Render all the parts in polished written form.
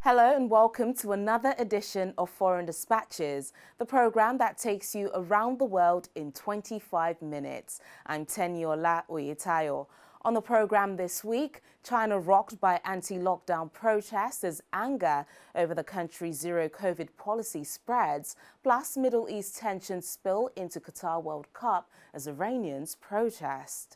Hello and welcome to another edition of Foreign Dispatches, the program that takes you around the world in 25 minutes. I'm Teniola Oyetayo. On the program this week, China rocked by anti-lockdown protests as anger over the country's zero-COVID policy spreads, plus Middle East tensions spill into Qatar World Cup as Iranians protest.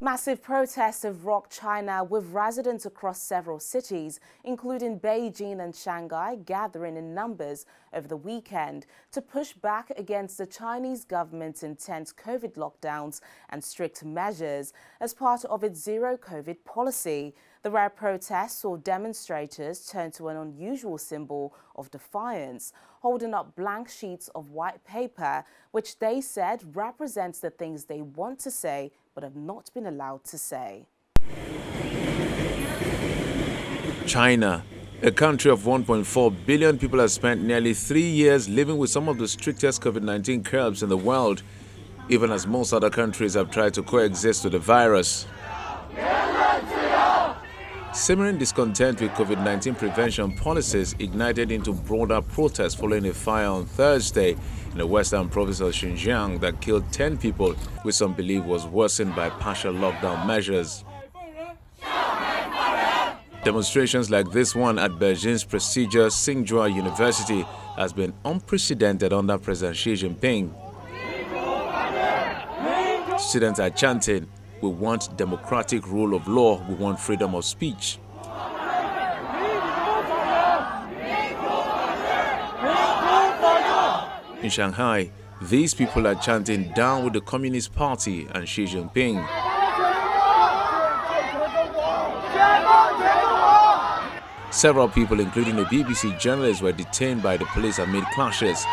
Massive protests have rocked China, with residents across several cities, including Beijing and Shanghai, gathering in numbers over the weekend to push back against the Chinese government's intense COVID lockdowns and strict measures as part of its zero-COVID policy. The rare protests saw demonstrators turn to an unusual symbol of defiance, holding up blank sheets of white paper, which they said represents the things they want to say but have not been allowed to say. China, a country of 1.4 billion people, has spent nearly 3 years living with some of the strictest COVID-19 curbs in the world, even as most other countries have tried to coexist with the virus. Simmering discontent with COVID-19 prevention policies ignited into broader protests following a fire on Thursday in the western province of Xinjiang that killed 10 people, which some believe was worsened by partial lockdown measures. Demonstrations like this one at Beijing's prestigious Tsinghua University has been unprecedented under President Xi Jinping. Students are chanting, "We want democratic rule of law, we want freedom of speech." In Shanghai, these people are chanting "Down with the Communist Party" and Xi Jinping. Several people, including a BBC journalist, were detained by the police amid clashes.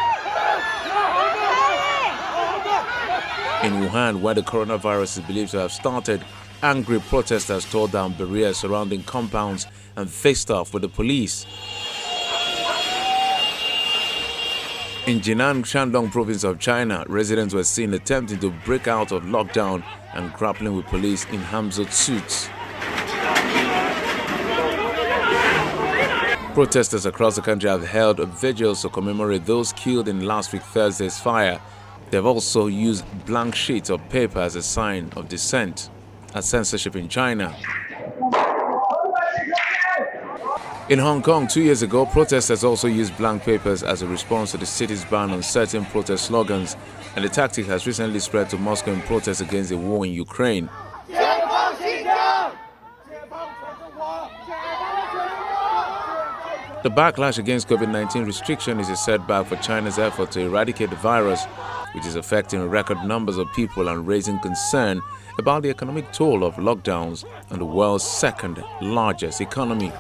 In Wuhan, where the coronavirus is believed to have started, angry protesters tore down barriers surrounding compounds and faced off with the police. In Jinan, Shandong province of China, residents were seen attempting to break out of lockdown and grappling with police in Hamzut suits. Protesters across the country have held vigils to commemorate those killed in last week Thursday's fire. They've also used blank sheets of paper as a sign of dissent at censorship in China. In Hong Kong, 2 years ago, protesters also used blank papers as a response to the city's ban on certain protest slogans, and the tactic has recently spread to Moscow in protest against the war in Ukraine. The backlash against COVID-19 restriction is a setback for China's effort to eradicate the virus, which is affecting record numbers of people and raising concern about the economic toll of lockdowns on the world's second largest economy.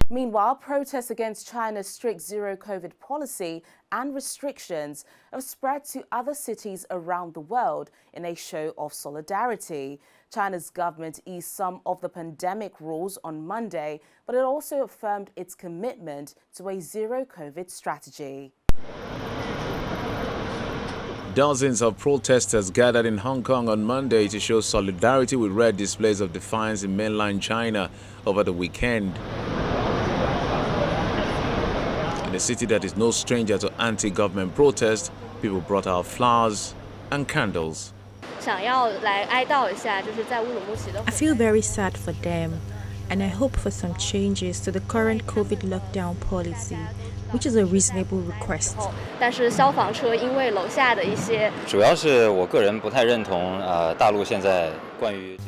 Meanwhile, protests against China's strict zero-COVID policy and restrictions have spread to other cities around the world in a show of solidarity. China's government eased some of the pandemic rules on Monday, but it also affirmed its commitment to a zero-COVID strategy. Dozens of protesters gathered in Hong Kong on Monday to show solidarity with red displays of defiance in mainland China over the weekend. In a city that is no stranger to anti-government protests, people brought out flowers and candles. I feel very sad for them, and I hope for some changes to the current COVID lockdown policy, which is a reasonable request.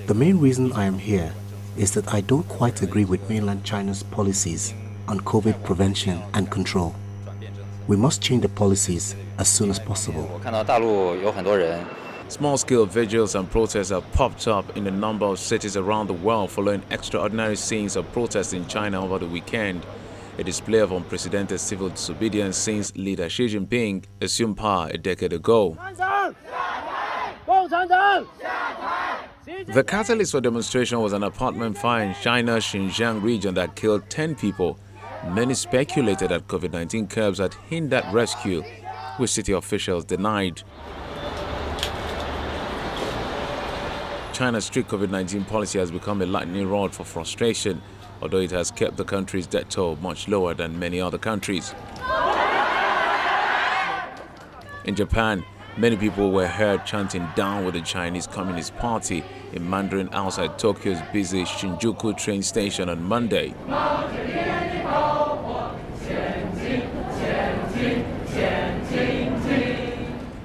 The main reason I am here is that I don't quite agree with mainland China's policies on COVID prevention and control. We must change the policies as soon as possible. Small-scale vigils and protests have popped up in a number of cities around the world following extraordinary scenes of protests in China over the weekend. A display of unprecedented civil disobedience since leader Xi Jinping assumed power a decade ago. The catalyst for demonstration was an apartment fire in China's Xinjiang region that killed 10 people. Many speculated that COVID-19 curbs had hindered rescue which city officials denied. China's strict COVID-19 policy has become a lightning rod for frustration, although it has kept the country's death toll much lower than many other countries. In Japan, many people were heard chanting "Down with the Chinese Communist Party" in Mandarin outside Tokyo's busy Shinjuku train station on Monday.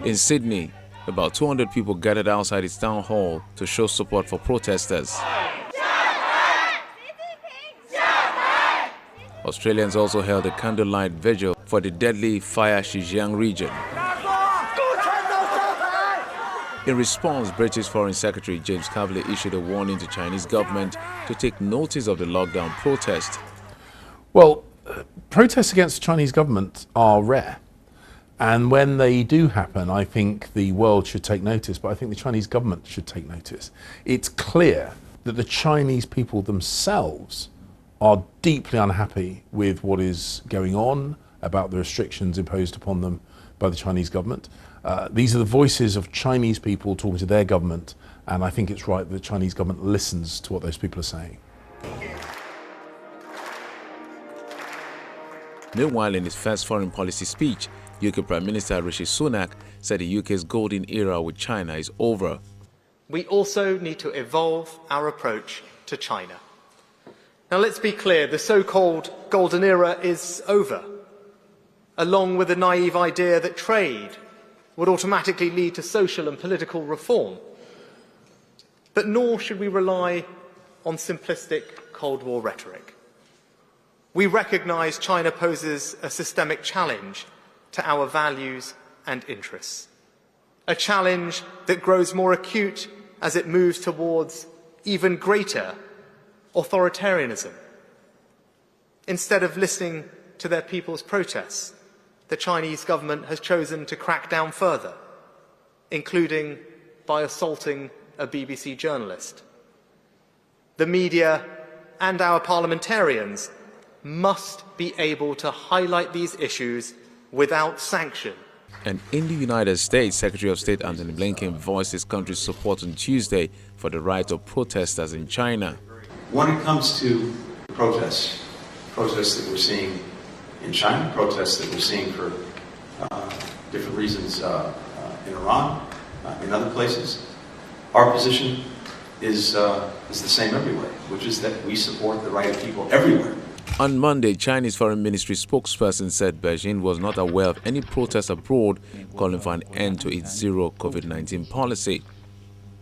In Sydney, about 200 people gathered outside its town hall to show support for protesters. Australians also held a candlelight vigil for the deadly Fire Xinjiang region. In response, British Foreign Secretary James Cleverly issued a warning to Chinese government to take notice of the lockdown protest. Well, protests against the Chinese government are rare. And when they do happen, I think the world should take notice, but I think the Chinese government should take notice. It's clear that the Chinese people themselves are deeply unhappy with what is going on, about the restrictions imposed upon them by the Chinese government. These are the voices of Chinese people talking to their government, and I think it's right that the Chinese government listens to what those people are saying. Meanwhile, in his first foreign policy speech, UK Prime Minister Rishi Sunak said the UK's golden era with China is over. We also need to evolve our approach to China. Now, let's be clear, the so-called golden era is over, along with the naive idea that trade would automatically lead to social and political reform. But nor should we rely on simplistic Cold War rhetoric. We recognise China poses a systemic challenge to our values and interests, a challenge that grows more acute as it moves towards even greater authoritarianism. Instead of listening to their people's protests, the Chinese government has chosen to crack down further, including by assaulting a BBC journalist. The media and our parliamentarians must be able to highlight these issues without sanction. And in the United States, Secretary of State Antony Blinken voiced his country's support on Tuesday for the right of protesters in China. When it comes to protests that we're seeing in China, protests that we're seeing for different reasons in Iran, in other places, our position is the same everywhere, which is that we support the right of people everywhere. On Monday, Chinese Foreign Ministry spokesperson said Beijing was not aware of any protests abroad calling for an end to its zero COVID-19 policy.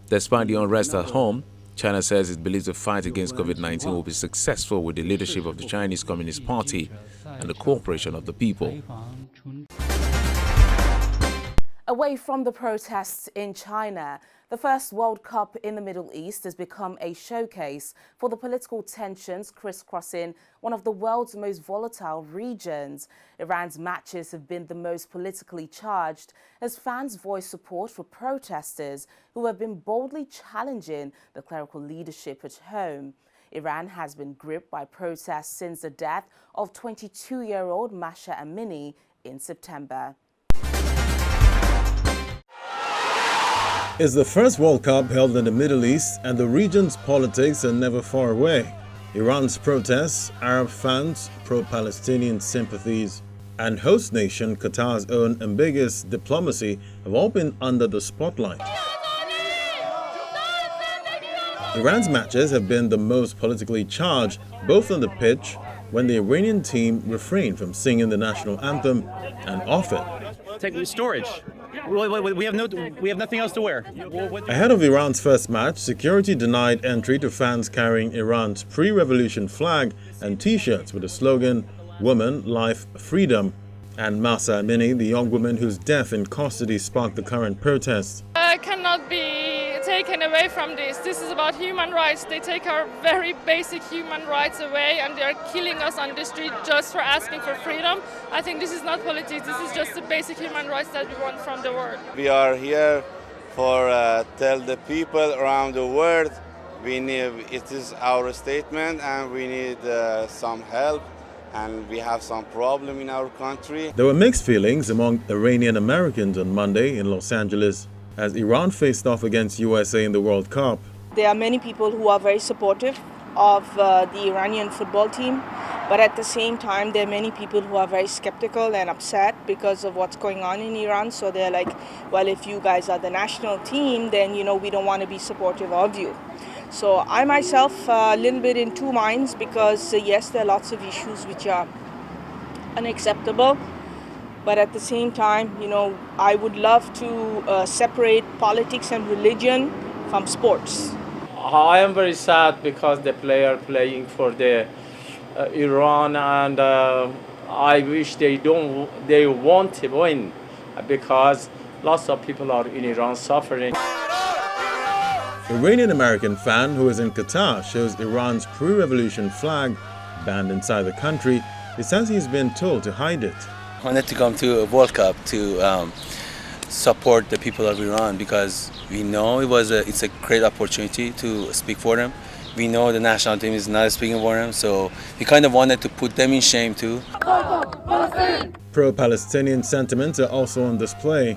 Despite the unrest at home, China says it believes the fight against COVID-19 will be successful with the leadership of the Chinese Communist Party and the cooperation of the people. Away from the protests in China, the first World Cup in the Middle East has become a showcase for the political tensions crisscrossing one of the world's most volatile regions. Iran's matches have been the most politically charged as fans voice support for protesters who have been boldly challenging the clerical leadership at home. Iran has been gripped by protests since the death of 22-year-old Mahsa Amini in September. It's the first World Cup held in the Middle East, and the region's politics are never far away. Iran's protests, Arab fans, pro-Palestinian sympathies, and host nation Qatar's own ambiguous diplomacy have all been under the spotlight. Iran's matches have been the most politically charged, both on the pitch, when the Iranian team refrained from singing the national anthem, and off it. Take storage. We have nothing else to wear. Ahead of Iran's first match, security denied entry to fans carrying Iran's pre-revolution flag and T-shirts with the slogan, "Woman, Life, Freedom." And Mahsa Amini, the young woman whose death in custody sparked the current protests. Cannot be taken away from this. This is about human rights. They take our very basic human rights away and they are killing us on the street just for asking for freedom. I think this is not politics. This is just the basic human rights that we want from the world. We are here for tell the people around the world it is our statement and we need some help and we have some problem in our country. There were mixed feelings among Iranian Americans on Monday in Los Angeles as Iran faced off against USA in the World Cup. There are many people who are very supportive of the Iranian football team, but at the same time there are many people who are very skeptical and upset because of what's going on in Iran. So they're like, well, if you guys are the national team, then we don't want to be supportive of you. So I myself a little bit in two minds because yes, there are lots of issues which are unacceptable, but at the same time, I would love to separate politics and religion from sports. I am very sad because the player playing for the Iran, and I wish they won't win because lots of people are in Iran suffering. Iranian American fan who is in Qatar shows Iran's pre-revolution flag banned inside the country. He says he's been told to hide it. I wanted to come to a World Cup to support the people of Iran because we know it's a great opportunity to speak for them. We know the national team is not speaking for them, so we kind of wanted to put them in shame too. Pro-Palestinian sentiments are also on display.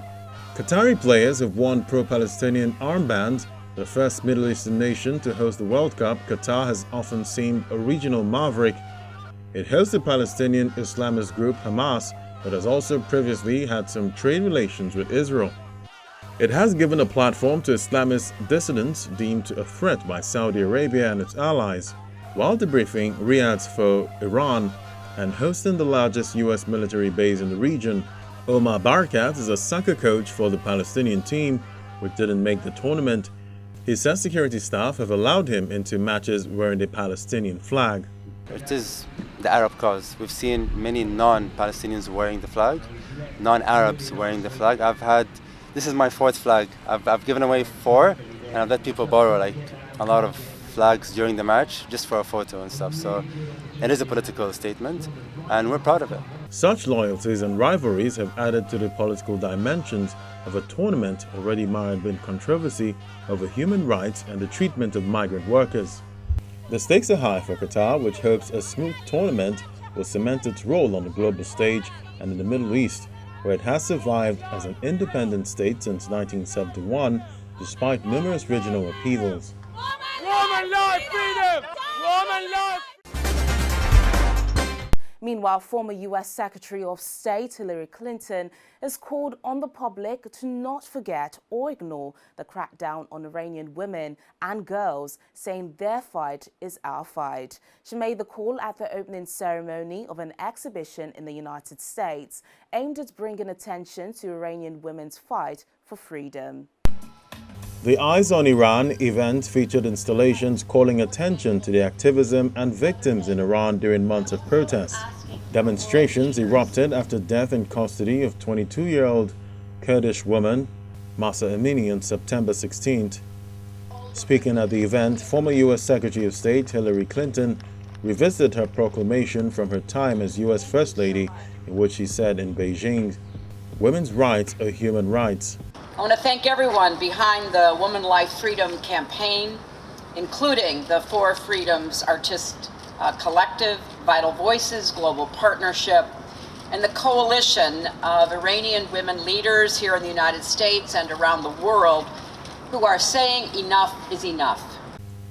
Qatari players have worn pro-Palestinian armbands. The first Middle Eastern nation to host the World Cup, Qatar has often seemed a regional maverick. It hosts the Palestinian Islamist group Hamas, but has also previously had some trade relations with Israel. It has given a platform to Islamist dissidents deemed a threat by Saudi Arabia and its allies, while debriefing Riyadh's foe Iran and hosting the largest U.S. military base in the region. Omar Barkat is a soccer coach for the Palestinian team, which didn't make the tournament. He says security staff have allowed him into matches wearing the Palestinian flag. It is the Arab cause. We've seen many non-Palestinians wearing the flag, non-Arabs wearing the flag. This is my fourth flag. I've given away 4, and I've let people borrow a lot of flags during the match just for a photo and stuff. So it is a political statement, and we're proud of it. Such loyalties and rivalries have added to the political dimensions of a tournament already mired in controversy over human rights and the treatment of migrant workers. The stakes are high for Qatar, which hopes a smooth tournament will cement its role on the global stage and in the Middle East, where it has survived as an independent state since 1971, despite numerous regional upheavals. Woman life, freedom! Woman life! Meanwhile, former U.S. Secretary of State Hillary Clinton has called on the public to not forget or ignore the crackdown on Iranian women and girls, saying their fight is our fight. She made the call at the opening ceremony of an exhibition in the United States aimed at bringing attention to Iranian women's fight for freedom. The Eyes on Iran event featured installations calling attention to the activism and victims in Iran during months of protests. Demonstrations erupted after death in custody of 22-year-old Kurdish woman Mahsa Amini on September 16th. Speaking at the event, former U.S. Secretary of State Hillary Clinton revisited her proclamation from her time as U.S. First Lady, in which she said in Beijing, "Women's rights are human rights." I want to thank everyone behind the Woman Life Freedom campaign, including the Four Freedoms Artist Collective, Vital Voices Global Partnership, and the coalition of Iranian women leaders here in the United States and around the world who are saying enough is enough.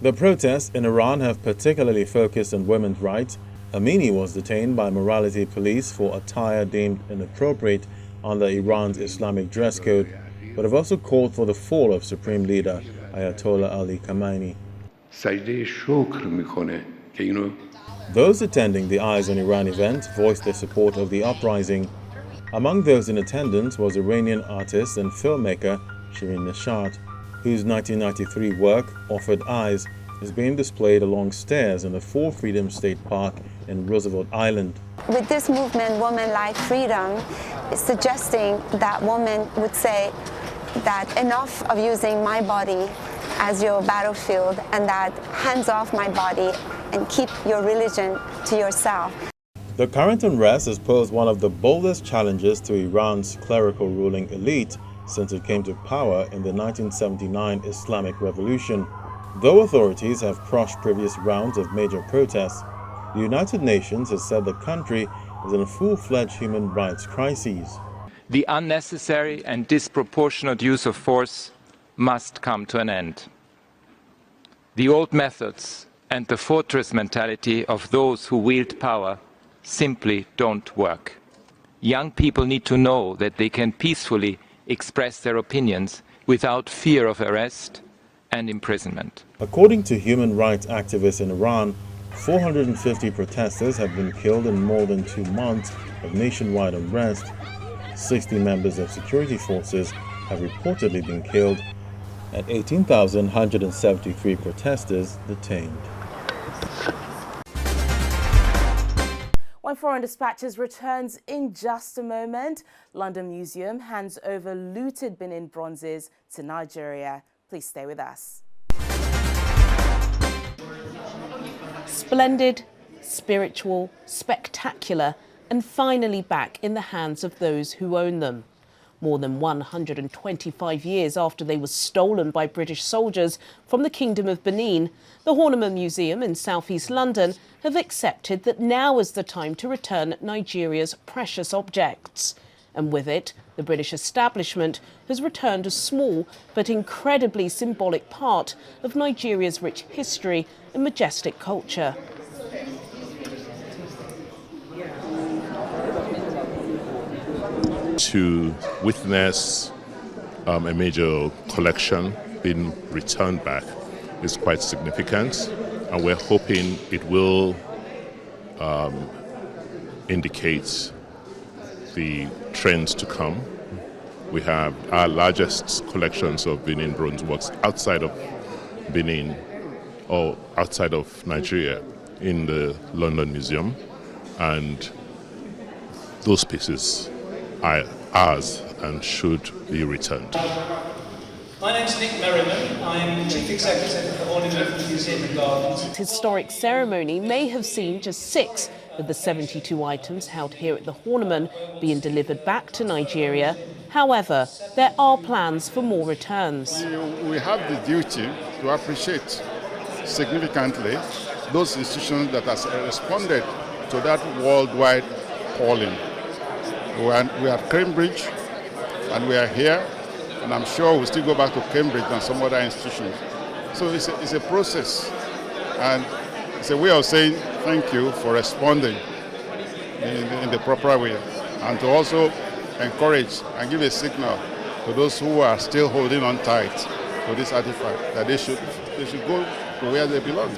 The protests in Iran have particularly focused on women's rights. Amini was detained by morality police for attire deemed inappropriate under Iran's Islamic dress code, but have also called for the fall of Supreme Leader Ayatollah Ali Khamenei. Those attending the Eyes on Iran event voiced their support of the uprising. Among those in attendance was Iranian artist and filmmaker Shirin Neshat, whose 1993 work, Offered Eyes, is being displayed along stairs in the Four Freedoms State Park in Roosevelt Island. With this movement, Woman Life Freedom, is suggesting that women would say that enough of using my body as your battlefield, and that hands off my body and keep your religion to yourself. The current unrest has posed one of the boldest challenges to Iran's clerical ruling elite since it came to power in the 1979 Islamic Revolution. Though authorities have crushed previous rounds of major protests, The United Nations has said the country is in a full-fledged human rights crisis. The unnecessary and disproportionate use of force must come to an end. The old methods and the fortress mentality of those who wield power simply don't work. Young people need to know that they can peacefully express their opinions without fear of arrest and imprisonment. According to human rights activists in Iran, 450 protesters have been killed in more than 2 months of nationwide unrest. 60 members of security forces have reportedly been killed and 18,173 protesters detained. When Foreign Dispatches returns in just a moment, London Museum hands over looted Benin bronzes to Nigeria. Please stay with us. Splendid, spiritual, spectacular, and finally back in the hands of those who own them. More than 125 years after they were stolen by British soldiers from the Kingdom of Benin, the Horniman Museum in southeast London have accepted that now is the time to return Nigeria's precious objects. And with it, the British establishment has returned a small but incredibly symbolic part of Nigeria's rich history and majestic culture. To witness a major collection being returned back is quite significant, and we're hoping it will indicate the trends to come. We have our largest collections of Benin bronze works outside of Benin or outside of Nigeria in the London Museum, and those pieces are ours and should be returned. My name's Nick Merriman. I'm Chief Executive of the Horniman Museum and Gardens. This historic ceremony may have seen just 6 of the 72 items held here at the Horniman being delivered back to Nigeria. However, there are plans for more returns. We have the duty to appreciate significantly those institutions that have responded to that worldwide calling. We are at Cambridge, and we are here, and I'm sure we'll still go back to Cambridge and some other institutions. So it's a process, and it's a way of saying thank you for responding in the proper way, and to also encourage and give a signal to those who are still holding on tight to this artifact that they should go to where they belong.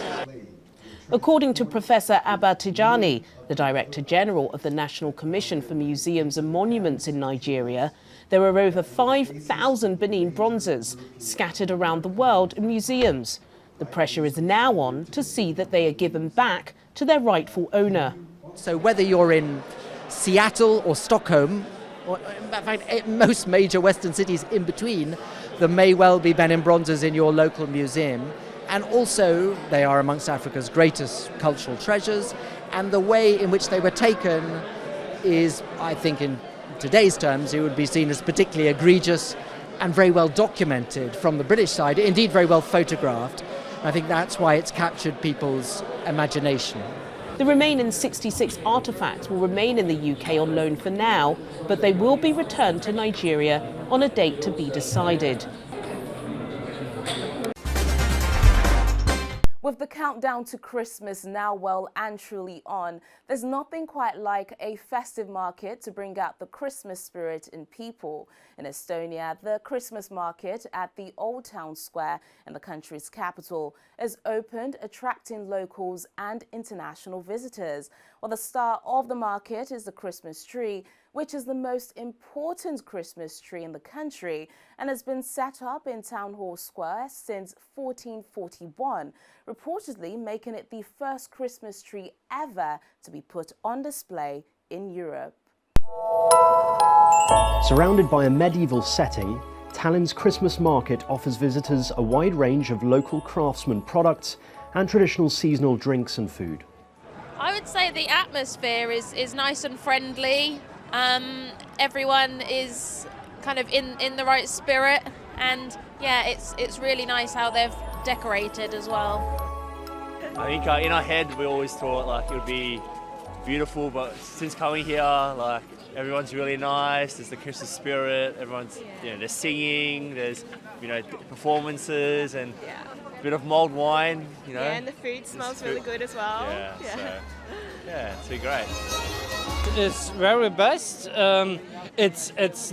According to Professor Abba Tijani, the Director General of the National Commission for Museums and Monuments in Nigeria, there are over 5,000 Benin bronzes scattered around the world in museums. The pressure is now on to see that they are given back to their rightful owner. So whether you're in Seattle or Stockholm, or in fact most major Western cities in between, there may well be Benin bronzes in your local museum. And also, they are amongst Africa's greatest cultural treasures, and the way in which they were taken is, I think in today's terms, it would be seen as particularly egregious and very well documented from the British side, indeed very well photographed. And I think that's why it's captured people's imagination. The remaining 66 artefacts will remain in the UK on loan for now, but they will be returned to Nigeria on a date to be decided. With the countdown to Christmas now well and truly on, there's nothing quite like a festive market to bring out the Christmas spirit in people. In Estonia, the Christmas market at the Old Town Square in the country's capital is opened, attracting locals and international visitors. Well, the star of the market is the Christmas tree, which is the most important Christmas tree in the country and has been set up in Town Hall Square since 1441, reportedly making it the first Christmas tree ever to be put on display in Europe. Surrounded by a medieval setting, Tallinn's Christmas market offers visitors a wide range of local craftsman products and traditional seasonal drinks and food. I would say the atmosphere is nice and friendly. Everyone is kind of in the right spirit, and yeah, it's really nice how they've decorated as well. I think in our head we always thought like it would be beautiful, but since coming here, like everyone's really nice. There's the Christmas spirit. Everyone's, they're singing. There's, performances and a bit of mulled wine. Yeah, and the food smells really good as well. Yeah, it's been great. It's very best. It's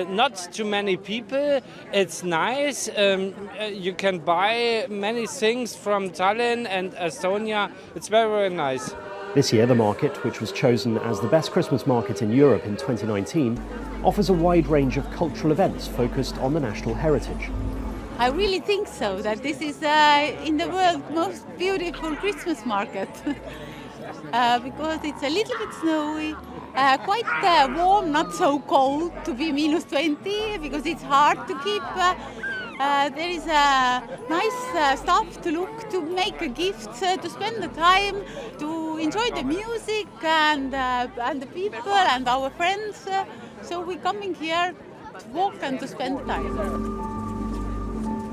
not too many people. It's nice. You can buy many things from Tallinn and Estonia. It's very, very nice. This year, the market, which was chosen as the best Christmas market in Europe in 2019, offers a wide range of cultural events focused on the national heritage. I really think so, that this is in the world most beautiful Christmas market. Because it's a little bit snowy, quite warm, not so cold to be -20, because it's hard to keep. There is nice stuff to look, to make gifts, to spend the time, to enjoy the music and the people and our friends. So we're coming here to walk and to spend the time.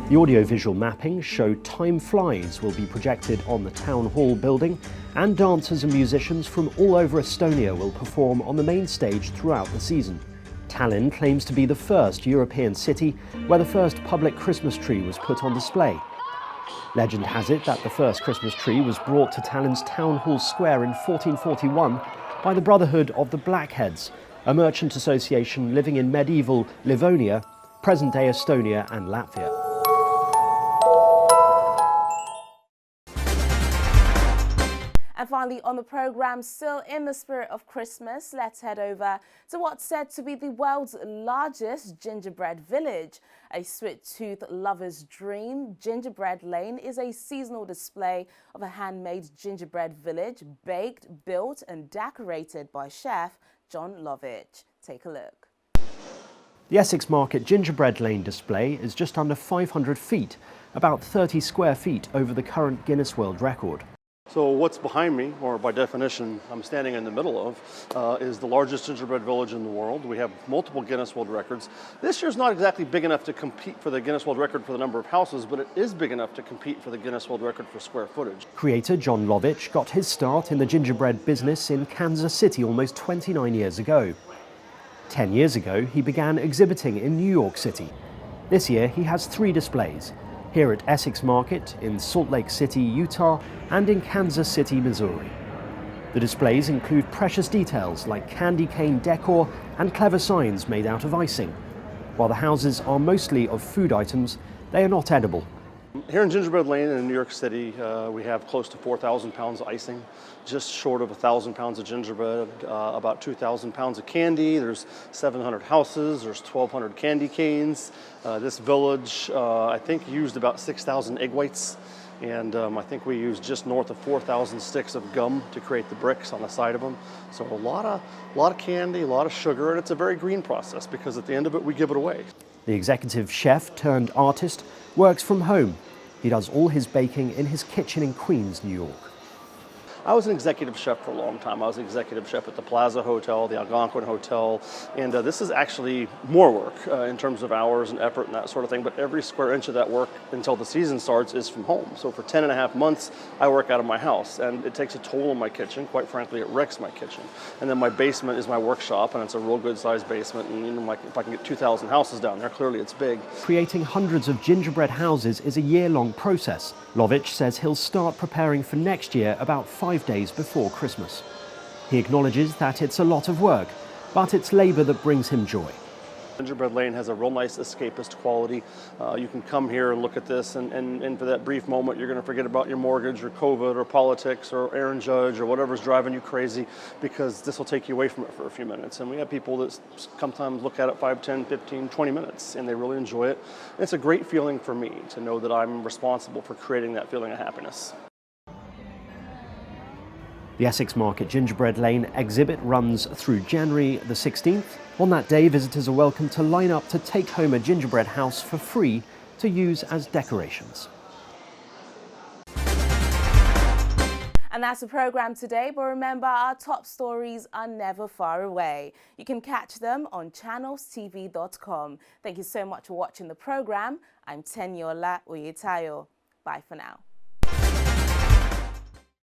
The audiovisual mapping show Time Flies will be projected on the Town Hall building, and dancers and musicians from all over Estonia will perform on the main stage throughout the season. Tallinn claims to be the first European city where the first public Christmas tree was put on display. Legend has it that the first Christmas tree was brought to Tallinn's Town Hall Square in 1441 by the Brotherhood of the Blackheads, a merchant association living in medieval Livonia, present-day Estonia and Latvia. And finally on the programme, still in the spirit of Christmas, let's head over to what's said to be the world's largest gingerbread village. A sweet-tooth lover's dream, Gingerbread Lane is a seasonal display of a handmade gingerbread village, baked, built and decorated by chef John Lovitch. Take a look. The Essex Market Gingerbread Lane display is just under 500 feet, about 30 square feet over the current Guinness World Record. So what's behind me, or by definition I'm standing in the middle of, is the largest gingerbread village in the world. We have multiple Guinness World Records. This year's not exactly big enough to compete for the Guinness World Record for the number of houses, but it is big enough to compete for the Guinness World Record for square footage. Creator John Lovitch got his start in the gingerbread business in Kansas City almost 29 years ago. 10 years ago, he began exhibiting in New York City. This year, he has 3 displays, here at Essex Market, in Salt Lake City, Utah, and in Kansas City, Missouri. The displays include precious details like candy cane decor and clever signs made out of icing. While the houses are mostly of food items, they are not edible. Here in Gingerbread Lane in New York City, we have close to 4,000 pounds of icing, just short of 1,000 pounds of gingerbread, about 2,000 pounds of candy. There's 700 houses, there's 1,200 candy canes. This village, I think, used about 6,000 egg whites, and I think we used just north of 4,000 sticks of gum to create the bricks on the side of them. So a lot of candy, a lot of sugar, and it's a very green process because at the end of it, we give it away. The executive chef turned artist works from home. He does all his baking in his kitchen in Queens, New York. I was an executive chef for a long time. I was an executive chef at the Plaza Hotel, the Algonquin Hotel, and this is actually more work in terms of hours and effort and that sort of thing, but every square inch of that work until the season starts is from home. So for 10 and a half months, I work out of my house, and it takes a toll on my kitchen. Quite frankly, it wrecks my kitchen. And then my basement is my workshop, and it's a real good-sized basement, and like, if I can get 2,000 houses down there, clearly it's big. Creating hundreds of gingerbread houses is a year-long process. Lovitch says he'll start preparing for next year about 5 days before Christmas. He acknowledges that it's a lot of work, but it's labour that brings him joy. Gingerbread Lane has a real nice escapist quality. You can come here and look at this, and for that brief moment, you're going to forget about your mortgage or COVID or politics or Aaron Judge or whatever's driving you crazy, because this will take you away from it for a few minutes. And we have people that sometimes look at it 5, 10, 15, 20 minutes, and they really enjoy it. And it's a great feeling for me to know that I'm responsible for creating that feeling of happiness. The Essex Market Gingerbread Lane exhibit runs through January the 16th. On that day, visitors are welcome to line up to take home a gingerbread house for free to use as decorations. And that's the programme today, but remember, our top stories are never far away. You can catch them on channelstv.com. Thank you so much for watching the programme. I'm Tenyola Oyetayo. Bye for now.